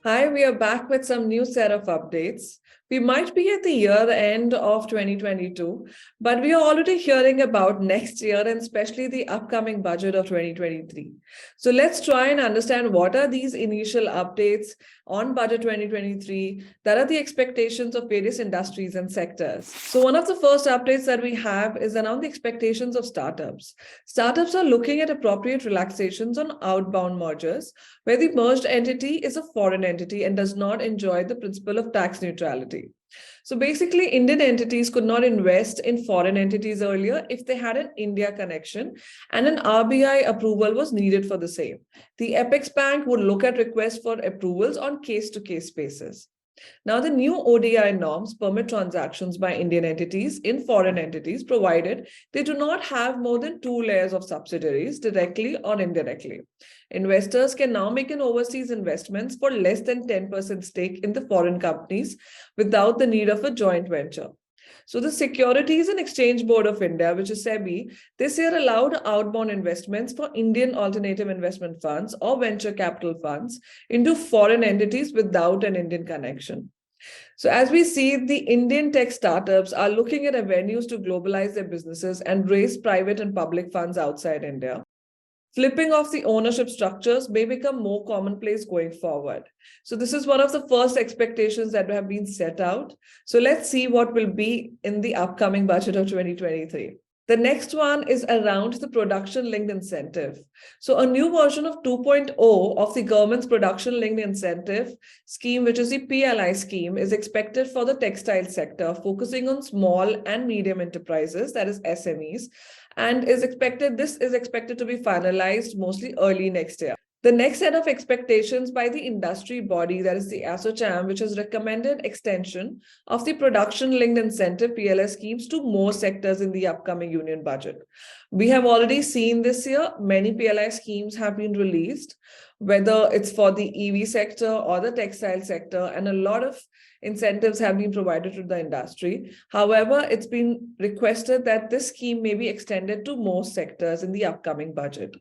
Hi, we are back with some new set of updates. We might be at the year end of 2022, but we are already hearing about next year and especially the upcoming budget of 2023. So let's try and understand what are these initial updates on budget 2023 that are the expectations of various industries and sectors. So one of the first updates that we have is around the expectations of startups. Startups are looking at appropriate relaxations on outbound mergers, where the merged entity is a foreign entity and does not enjoy the principle of tax neutrality. So basically, Indian entities could not invest in foreign entities earlier if they had an India connection and an RBI approval was needed for the same. The Apex Bank would look at requests for approvals on case-to-case basis. Now, the new ODI norms permit transactions by Indian entities in foreign entities, provided they do not have more than 2 layers of subsidiaries, directly or indirectly. Investors can now make an overseas investments for less than 10% stake in the foreign companies without the need of a joint venture. So the Securities and Exchange Board of India, which is SEBI, this year allowed outbound investments for Indian alternative investment funds or venture capital funds into foreign entities without an Indian connection. So as we see, the Indian tech startups are looking at avenues to globalize their businesses and raise private and public funds outside India. Flipping of the ownership structures may become more commonplace going forward. So this is one of the first expectations that have been set out. So let's see what will be in the upcoming budget of 2023. The next one is around the production-linked incentive. So a new version of 2.0 of the government's production-linked incentive scheme, which is the PLI scheme, is expected for the textile sector, focusing on small and medium enterprises, that is SMEs, and this is expected to be finalized mostly early next year. The next set of expectations by the industry body, that is the ASSOCHAM, which has recommended extension of the production-linked incentive PLI schemes to more sectors in the upcoming union budget. We have already seen this year, many PLI schemes have been released, whether it's for the EV sector or the textile sector, and a lot of incentives have been provided to the industry. However, it's been requested that this scheme may be extended to more sectors in the upcoming budget.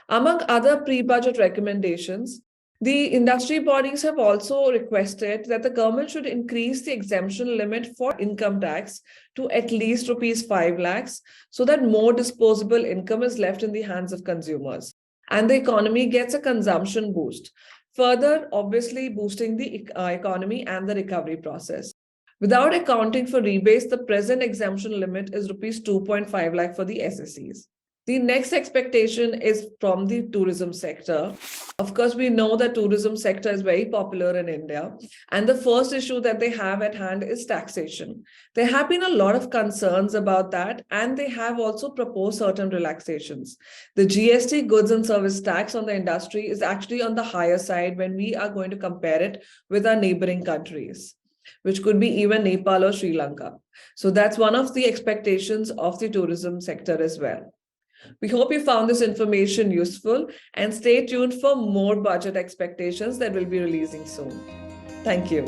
Among other pre-budget recommendations, the industry bodies have also requested that the government should increase the exemption limit for income tax to at least rupees 5 lakhs so that more disposable income is left in the hands of consumers and the economy gets a consumption boost, further obviously boosting the economy and the recovery process. Without accounting for rebates, the present exemption limit is rupees 2.5 lakh for the SSEs. The next expectation is from the tourism sector. Of course, we know that tourism sector is very popular in India. And the first issue that they have at hand is taxation. There have been a lot of concerns about that, and they have also proposed certain relaxations. The GST, goods and service tax on the industry, is actually on the higher side when we are going to compare it with our neighboring countries, which could be even Nepal or Sri Lanka. So that's one of the expectations of the tourism sector as well. We hope you found this information useful and stay tuned for more budget expectations that we'll be releasing soon. Thank you.